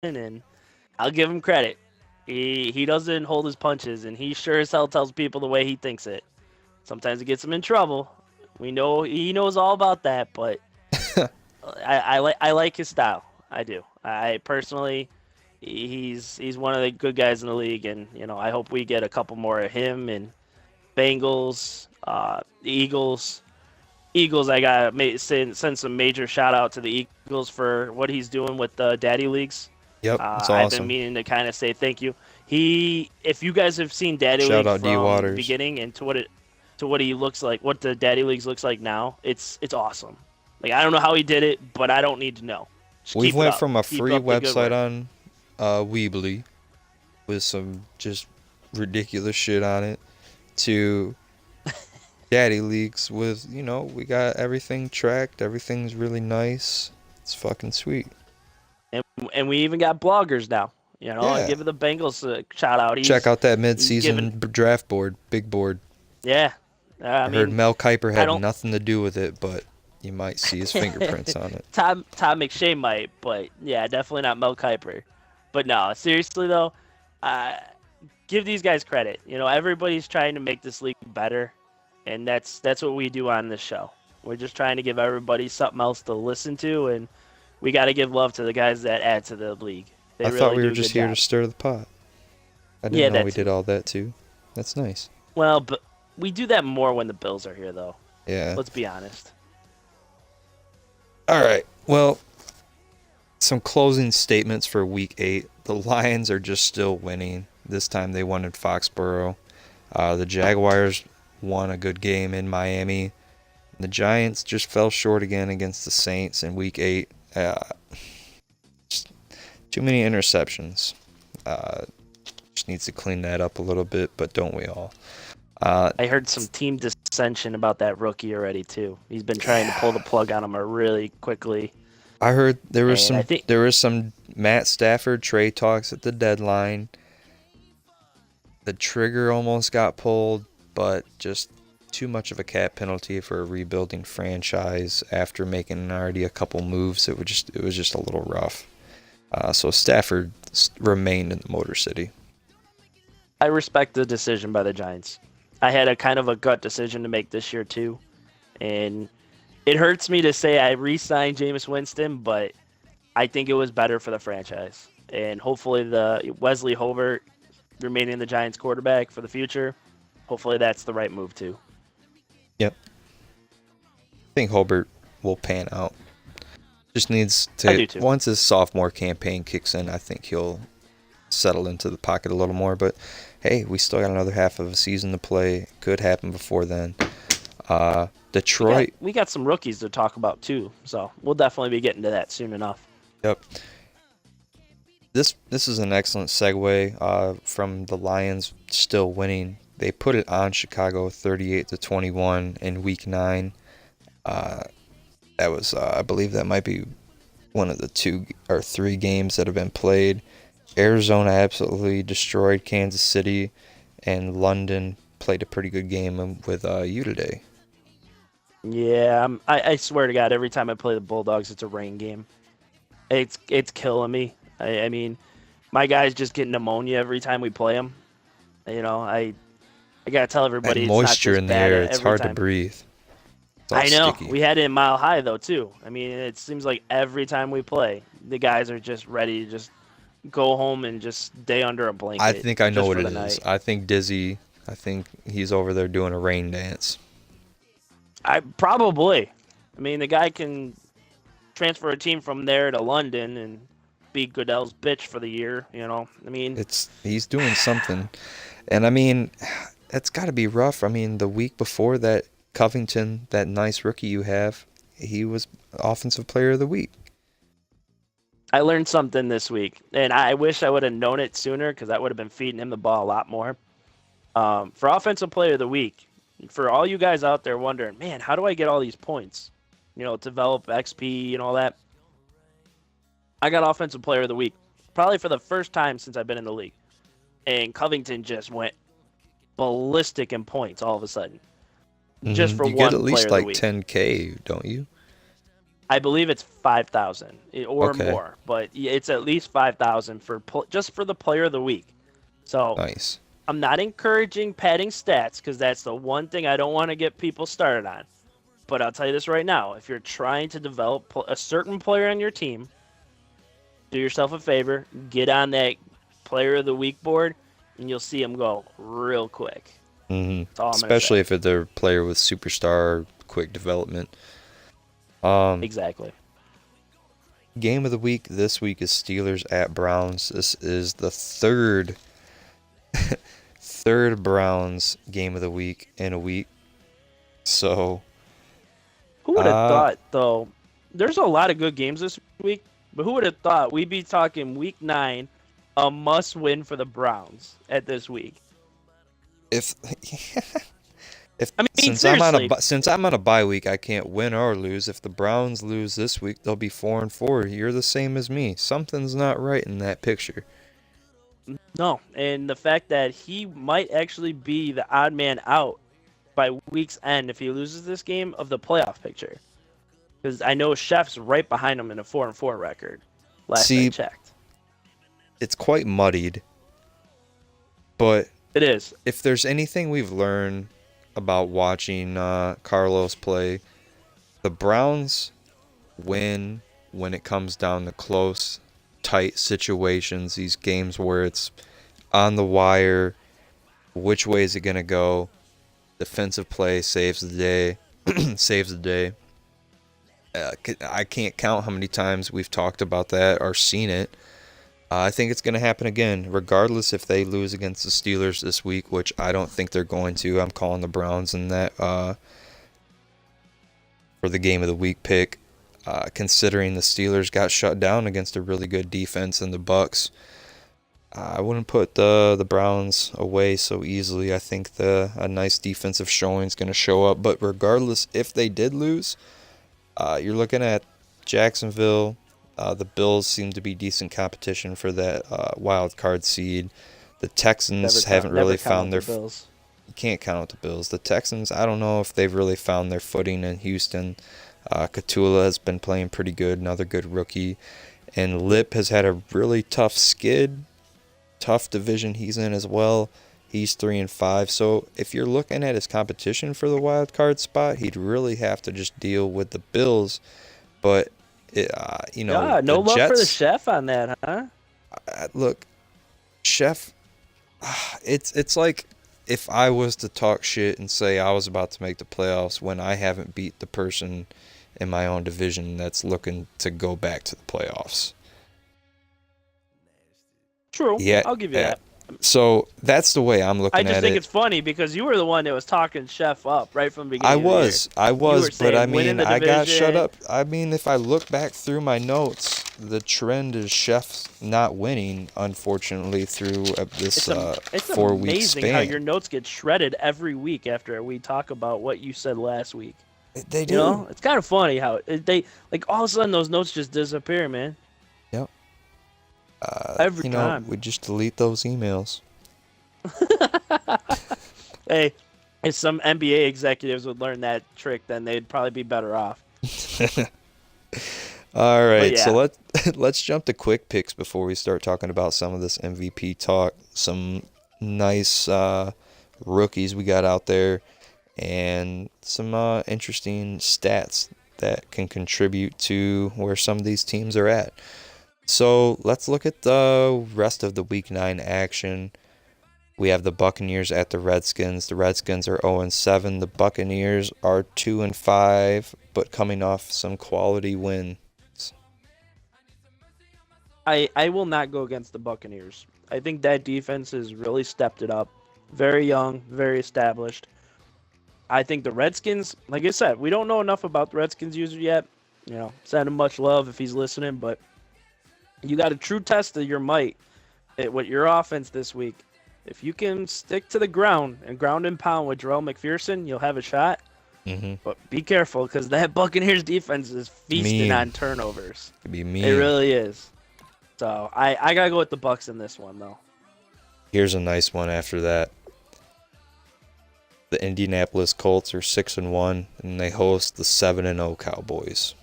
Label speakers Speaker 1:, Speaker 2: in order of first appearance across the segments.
Speaker 1: and I'll give him credit. He doesn't hold his punches, and he sure as hell tells people the way he thinks it. Sometimes it gets him in trouble. We know he knows all about that, but I like his style. I do. I personally, he's one of the good guys in the league, and I hope we get a couple more of him and Bengals, Eagles. Eagles, I got to send some major shout out to the Eagles for what he's doing with the Daddy Leagues.
Speaker 2: Yep, it's
Speaker 1: I've been
Speaker 2: awesome.
Speaker 1: meaning to kind of say thank you. If you guys have seen Daddy
Speaker 2: Shout
Speaker 1: Leagues
Speaker 2: out D
Speaker 1: from the
Speaker 2: Waters.
Speaker 1: beginning and to what he looks like, what the Daddy Leagues looks like now, it's awesome. Like I don't know how he did it, but I don't need to know. Just
Speaker 2: We've
Speaker 1: keep it
Speaker 2: went
Speaker 1: up.
Speaker 2: from a
Speaker 1: Keep
Speaker 2: free
Speaker 1: up the good
Speaker 2: website
Speaker 1: work.
Speaker 2: on Weebly with some just ridiculous shit on it to Daddy Leagues with, we got everything tracked, everything's really nice. It's fucking sweet.
Speaker 1: And and we even got bloggers now. I
Speaker 2: Yeah.
Speaker 1: give the Bengals a shout out.
Speaker 2: Check out that
Speaker 1: He's given.
Speaker 2: mid-season draft board, big board.
Speaker 1: Yeah. I
Speaker 2: I heard
Speaker 1: mean,
Speaker 2: Mel Kiper
Speaker 1: I
Speaker 2: had
Speaker 1: don't.
Speaker 2: nothing to do with it, but you might see his fingerprints on it.
Speaker 1: Tom McShay might, but yeah, definitely not Mel Kiper. But no, seriously though, uh, give these guys credit. Everybody's trying to make this league better, and that's what we do on this show. We're just trying to give everybody something else to listen to, and we got to give love to the guys that add to the league. They
Speaker 2: I thought
Speaker 1: really
Speaker 2: we were
Speaker 1: do a
Speaker 2: just
Speaker 1: good
Speaker 2: here to
Speaker 1: job.
Speaker 2: stir the pot. I didn't
Speaker 1: Yeah,
Speaker 2: know we
Speaker 1: that
Speaker 2: did
Speaker 1: too.
Speaker 2: all that too. That's nice.
Speaker 1: Well, but we do that more when the Bills are here, though.
Speaker 2: Yeah.
Speaker 1: Let's be honest.
Speaker 2: All right. Well, some closing statements for week 8. The Lions are just still winning. This time they won in Foxborough. The Jaguars won a good game in Miami. The Giants just fell short again against the Saints in week 8. Just too many interceptions. Uh, just needs to clean that up a little bit, but don't we all?
Speaker 1: I heard some team dissension about that rookie already too. He's been trying to pull
Speaker 2: Yeah.
Speaker 1: the plug on him really quickly,
Speaker 2: I heard there was
Speaker 1: and I
Speaker 2: some
Speaker 1: think
Speaker 2: there was some Matt Stafford trade talks at the deadline. The trigger almost got pulled, but just too much of a cap penalty for a rebuilding franchise after making already a couple moves. It was just a little rough. So Stafford remained in the Motor City.
Speaker 1: I respect the decision by the Giants. I had a kind of a gut decision to make this year too, and it hurts me to say I re-signed Jameis Winston, but I think it was better for the franchise, and hopefully the Wesley Hobart remaining the Giants quarterback for the future. Hopefully that's the right move too.
Speaker 2: Yep, I think Hobart will pan out. Just needs
Speaker 1: I
Speaker 2: to
Speaker 1: do too.
Speaker 2: once his sophomore campaign kicks in, I think he'll settle into the pocket a little more. But hey, we still got another half of a season to play. Could happen before then.
Speaker 1: We got
Speaker 2: Detroit.
Speaker 1: we got some rookies to talk about too, so we'll definitely be getting to that soon enough.
Speaker 2: Yep. This is an excellent segue from the Lions still winning. They put it on Chicago 38-21 in Week 9. Uh, that was I believe that might be one of the 2 or 3 games that have been played. Arizona absolutely destroyed Kansas City, and London played a pretty good game with you today.
Speaker 1: Yeah, I swear to God, every time I play the Bulldogs, it's a rain game. It's killing me. I mean, my guys just get pneumonia every time we play them. I gotta tell
Speaker 2: That
Speaker 1: everybody it's not
Speaker 2: moisture
Speaker 1: just
Speaker 2: in the
Speaker 1: bad
Speaker 2: air, it's
Speaker 1: every
Speaker 2: hard to
Speaker 1: time.
Speaker 2: breathe. It's all
Speaker 1: I know
Speaker 2: sticky.
Speaker 1: we had it in Mile High though too. I mean, it seems like every time we play, the guys are just ready to just go home and just stay under a
Speaker 2: I
Speaker 1: blanket
Speaker 2: think I know
Speaker 1: just
Speaker 2: what
Speaker 1: for
Speaker 2: it
Speaker 1: the
Speaker 2: is.
Speaker 1: night.
Speaker 2: I think Dizzy, I think he's over there doing a rain dance.
Speaker 1: I probably. I mean, the guy can transfer a team from there to London and be Goodell's bitch for the year. I mean,
Speaker 2: He's doing something. And I mean, it's got to be rough. I mean, the week before that, Covington, that nice rookie you have, he was offensive player of the week.
Speaker 1: I learned something this week, and I wish I would have known it sooner because I would have been feeding him the ball a lot more. For offensive player of the week, for all you guys out there wondering, man, how do I get all these points? Develop XP and all that. I got offensive player of the week, probably for the first time since I've been in the league, and Covington just went ballistic in points all of a sudden, just for
Speaker 2: You get at
Speaker 1: one player
Speaker 2: least
Speaker 1: of the
Speaker 2: like
Speaker 1: week.
Speaker 2: 10K, don't you?
Speaker 1: I believe it's 5,000 or
Speaker 2: Okay,
Speaker 1: more, but it's at least 5,000 for just for the player of the week. So
Speaker 2: nice.
Speaker 1: I'm not encouraging padding stats because that's the one thing I don't want to get people started on. But I'll tell you this right now: if you're trying to develop a certain player on your team, do yourself a favor, get on that player of the week board, and you'll see him go real quick. That's all I'm gonna
Speaker 2: Especially
Speaker 1: say.
Speaker 2: if they're a player with superstar quick development. Um,
Speaker 1: Exactly.
Speaker 2: Game of the week this week is Steelers at Browns. This is the third Browns game of the week in a week. So,
Speaker 1: Who would have
Speaker 2: uh,
Speaker 1: thought, though? There's a lot of good games this week, but who would have thought we'd be talking week 9, a must win for the Browns at this week?
Speaker 2: if if
Speaker 1: I mean,
Speaker 2: since I'm
Speaker 1: seriously.
Speaker 2: on a bye week, I can't win or lose. If the Browns lose this week, they'll be 4-4. You're the same as me. Something's not right in that picture.
Speaker 1: No, and the fact that he might actually be the odd man out by week's end if he loses this game of the playoff picture. Because I know Chef's right behind him in a 4-4 record. Last I
Speaker 2: See,
Speaker 1: checked,
Speaker 2: it's quite muddied, but
Speaker 1: it is.
Speaker 2: if there's anything we've learned about watching Carlos play, the Browns win when it comes down to close, tight situations, these games where it's on the wire, which way is it going to go? Defensive play saves the day, saves the day. I can't count how many times we've talked about that or seen it. I think it's going to happen again, regardless if they lose against the Steelers this week, which I don't think they're going to. I'm calling the Browns in that for the game of the week pick. Considering the Steelers got shut down against a really good defense in the Bucks, I wouldn't put the Browns away so easily. I think a nice defensive showing is going to show up. But regardless, if they did lose, you're looking at Jacksonville. The Bills seem to be decent competition for that wild card seed. The Texans haven't really found their.
Speaker 1: Bills.
Speaker 2: You can't count out the Bills. The Texans, I don't know if they've really found their footing in Houston. Catula has been playing pretty good, another good rookie. And Lip has had a really tough skid, tough division he's in as well. He's 3-5. So if you're looking at his competition for the wild card spot, he'd really have to just deal with the Bills. But
Speaker 1: Yeah, no
Speaker 2: the
Speaker 1: love for the
Speaker 2: Jets.
Speaker 1: Chef on that, huh?
Speaker 2: Look, Chef. It's like if I was to talk shit and say I was about to make the playoffs when I haven't beat the person in my own division that's looking to go back to the playoffs.
Speaker 1: True.
Speaker 2: Yeah,
Speaker 1: I'll give you
Speaker 2: yeah.
Speaker 1: that.
Speaker 2: So that's the way I'm
Speaker 1: I
Speaker 2: looking
Speaker 1: just
Speaker 2: at
Speaker 1: think
Speaker 2: it.
Speaker 1: it's funny because you were the one that was talking Chef up right from the
Speaker 2: I
Speaker 1: beginning of the year.
Speaker 2: I
Speaker 1: You were
Speaker 2: was, but I
Speaker 1: saying winning
Speaker 2: mean,
Speaker 1: the
Speaker 2: I got shut
Speaker 1: division.
Speaker 2: up. I mean, if I look back through my notes, the trend is Chef's not winning, unfortunately, through this
Speaker 1: It's
Speaker 2: 4-week
Speaker 1: amazing how your
Speaker 2: span.
Speaker 1: notes get shredded every week after we talk about what you said last week.
Speaker 2: They
Speaker 1: You know,
Speaker 2: do.
Speaker 1: it's kind of funny how they like all of a sudden those notes just disappear, man.
Speaker 2: Yep.
Speaker 1: Every time.
Speaker 2: We just delete those emails.
Speaker 1: Hey, if some NBA executives would learn that trick, then they'd probably be better off.
Speaker 2: All
Speaker 1: But
Speaker 2: right, so
Speaker 1: yeah,
Speaker 2: let's jump to quick picks before we start talking about some of this MVP talk. Some nice rookies we got out there, and some interesting stats that can contribute to where some of these teams are at. So let's look at the rest of the Week 9 action. We have the Buccaneers at the Redskins. The Redskins are 0-7. The Buccaneers are 2-5, but coming off some quality wins.
Speaker 1: I will not go against the Buccaneers. I think that defense has really stepped it up. Very young, very established. I think the Redskins, like I said, we don't know enough about the Redskins user yet. You know, send him much love if he's listening, but you got a true test of your might with your offense this week. If you can stick to the ground and ground and pound with Jarrell McPherson, you'll have a shot.
Speaker 2: Mm-hmm.
Speaker 1: But be careful because that Buccaneers defense is feasting on turnovers.
Speaker 2: Could be mean.
Speaker 1: It really is. So I gotta go with the Bucks in this one though.
Speaker 2: Here's a nice one after that. The Indianapolis Colts are 6-1, and they host the 7-0 Cowboys.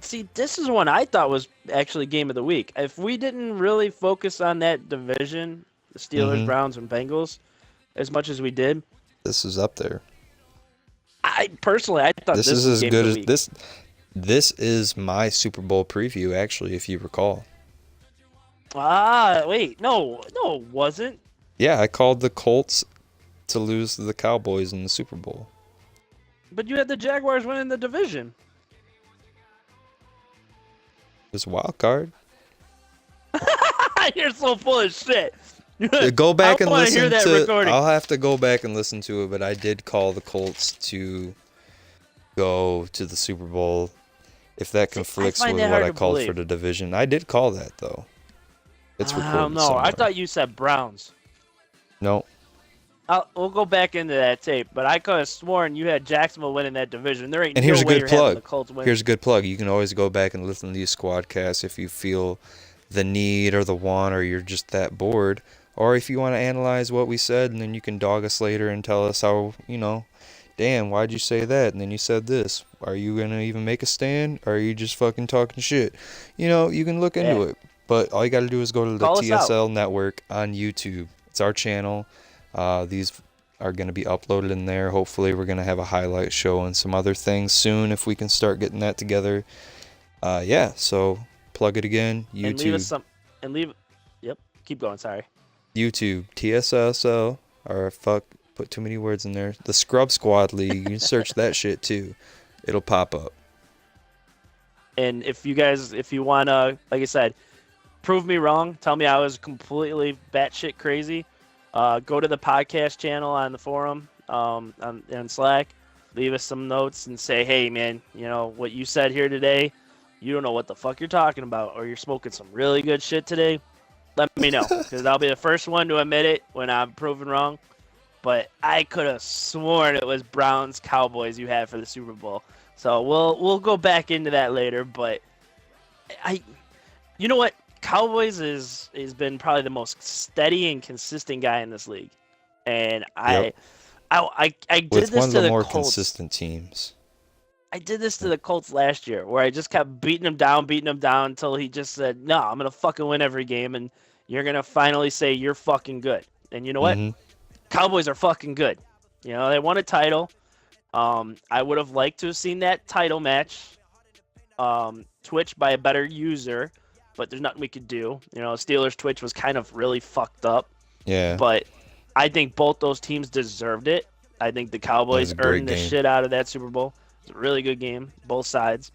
Speaker 1: See, this is one I thought was actually game of the week. If we didn't really focus on that division, the Steelers,
Speaker 2: Mm-hmm.
Speaker 1: Browns, and Bengals, as much as we did,
Speaker 2: This is up there.
Speaker 1: I personally I thought
Speaker 2: This
Speaker 1: this
Speaker 2: is
Speaker 1: was
Speaker 2: as
Speaker 1: game of
Speaker 2: good
Speaker 1: the
Speaker 2: as
Speaker 1: week.
Speaker 2: this. This is my Super Bowl preview, actually, if you recall.
Speaker 1: Ah, wait, no, it wasn't.
Speaker 2: Yeah, I called the Colts to lose to the Cowboys in the Super Bowl.
Speaker 1: But you had the Jaguars winning the division.
Speaker 2: It was a wild card.
Speaker 1: You're so full of shit.
Speaker 2: Go
Speaker 1: I
Speaker 2: back and
Speaker 1: want to hear
Speaker 2: listen
Speaker 1: that
Speaker 2: to.
Speaker 1: recording.
Speaker 2: I'll have to go back and listen to it, but I did call the Colts to go to the Super Bowl. If that
Speaker 1: See, I
Speaker 2: conflicts
Speaker 1: find
Speaker 2: with
Speaker 1: that
Speaker 2: what
Speaker 1: hard
Speaker 2: I
Speaker 1: to
Speaker 2: called for
Speaker 1: believe.
Speaker 2: the division, I did call that though. It's
Speaker 1: I don't
Speaker 2: recorded
Speaker 1: know. I
Speaker 2: somewhere.
Speaker 1: thought you said Browns.
Speaker 2: No,
Speaker 1: We'll go back into that tape, but I could have sworn you had Jacksonville winning that division. There ain't
Speaker 2: and
Speaker 1: no
Speaker 2: here's a
Speaker 1: way
Speaker 2: good
Speaker 1: you're having
Speaker 2: plug.
Speaker 1: the Colts win.
Speaker 2: Here's a good plug. You can always go back and listen to these SquadCasts if you feel the need or the want, or you're just that bored, or if you want to analyze what we said, and then you can dog us later and tell us how, damn, why'd you say that? And then you said this. Are you gonna even make a stand? Or are you just fucking talking shit? You can look into
Speaker 1: Yeah.
Speaker 2: it. But all you gotta do is go to the
Speaker 1: Call us out.
Speaker 2: TSL network on YouTube. It's our channel. These are gonna be uploaded in there. Hopefully we're gonna have a highlight show and some other things soon if we can start getting that together. Yeah, so plug it again.
Speaker 1: And leave us
Speaker 2: YouTube.
Speaker 1: some. And leave. Yep. Keep going. Sorry.
Speaker 2: YouTube. TSSL. Or fuck. Put too many words in there. The Scrub Squad League. You can search that shit too. It'll pop up.
Speaker 1: And if you wanna, like I said, prove me wrong, tell me I was completely batshit crazy. Go to the podcast channel on the forum, on Slack. Leave us some notes and say, hey man, what you said here today. You don't know what the fuck you're talking about, or you're smoking some really good shit today. Let me know, because I'll be the first one to admit it when I'm proven wrong. But I could have sworn it was Browns Cowboys you had for the Super Bowl. So we'll go back into that later. But you know what? Cowboys has been probably the most steady and consistent guy in this league, and
Speaker 2: Yep.
Speaker 1: I did
Speaker 2: With
Speaker 1: this
Speaker 2: one of
Speaker 1: to
Speaker 2: the
Speaker 1: the
Speaker 2: more
Speaker 1: Colts.
Speaker 2: consistent teams.
Speaker 1: I did this to the Colts last year, where I just kept beating him down until he just said, "No, I'm gonna fucking win every game, and you're gonna finally say you're fucking good." And you know what?
Speaker 2: Mm-hmm.
Speaker 1: Cowboys are fucking good. They won a title. I would have liked to have seen that title match Twitch by a better user, but there's nothing we could do. Steelers Twitch was kind of really fucked up,
Speaker 2: Yeah.
Speaker 1: but I think both those teams deserved it. I think the
Speaker 2: That was
Speaker 1: Cowboys
Speaker 2: a great
Speaker 1: earned the
Speaker 2: game.
Speaker 1: shit out of that Super Bowl. It's a really good game, both sides.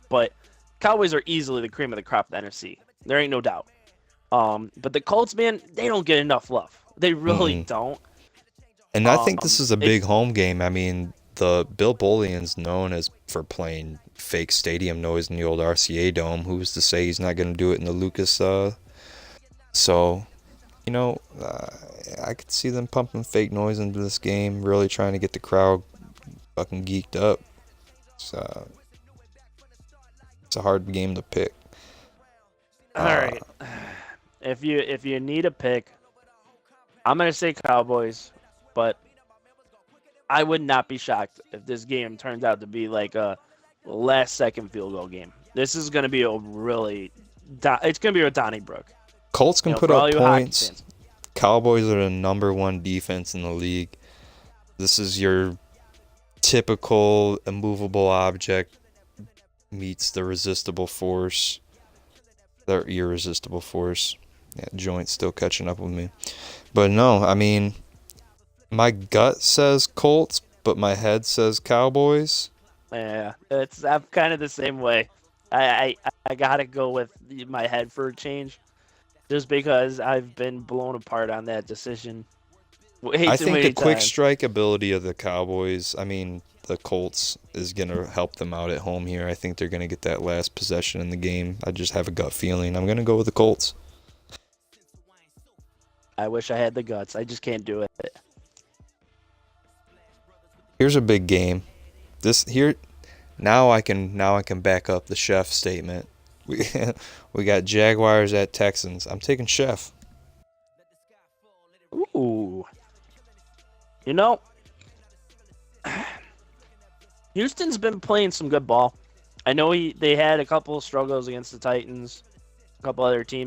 Speaker 1: But Cowboys are easily the cream of the crop of the NFC. There ain't no doubt. But the Colts, man, they don't get enough love. They really
Speaker 2: Mm-mm.
Speaker 1: don't.
Speaker 2: And I think this is a big
Speaker 1: It's
Speaker 2: home game. I mean, the Bill Bullion's known as for playing fake stadium noise in the old RCA Dome. Who's to say he's not going to do it in the Lucas? So, you know, uh, I could see them pumping fake noise into this game, really trying to get the crowd fucking geeked up. It's, uh, it's a hard game to pick.
Speaker 1: all right. If you need a pick, I'm gonna say Cowboys, but I would not be shocked if this game turns out to be like a last second field goal game. This is gonna be it's gonna be a Donnybrook.
Speaker 2: Colts can put
Speaker 1: For all
Speaker 2: up
Speaker 1: you hockey
Speaker 2: points.
Speaker 1: fans.
Speaker 2: Cowboys are the number one defense in the league. This is your typical immovable object meets the resistible force. The irresistible force. Yeah, joint's still catching up with me. But no, I mean, my gut says Colts, but my head says Cowboys.
Speaker 1: Yeah, I'm kind of the same way. I gotta go with my head for a change, just because I've been blown apart on that decision way
Speaker 2: I
Speaker 1: too
Speaker 2: think the
Speaker 1: many
Speaker 2: quick
Speaker 1: times.
Speaker 2: strike ability of the Cowboys, I mean, the Colts is going to help them out at home here. I think they're going to get that last possession in the game. I just have a gut feeling. I'm going to go with the Colts.
Speaker 1: I wish I had the guts. I just can't do it.
Speaker 2: Here's a big game. This here now I can back up the Chef statement. We we got Jaguars at Texans. I'm taking Chef.
Speaker 1: Ooh, you know, Houston's been playing some good ball. I know they had a couple of struggles against the Titans, a couple other teams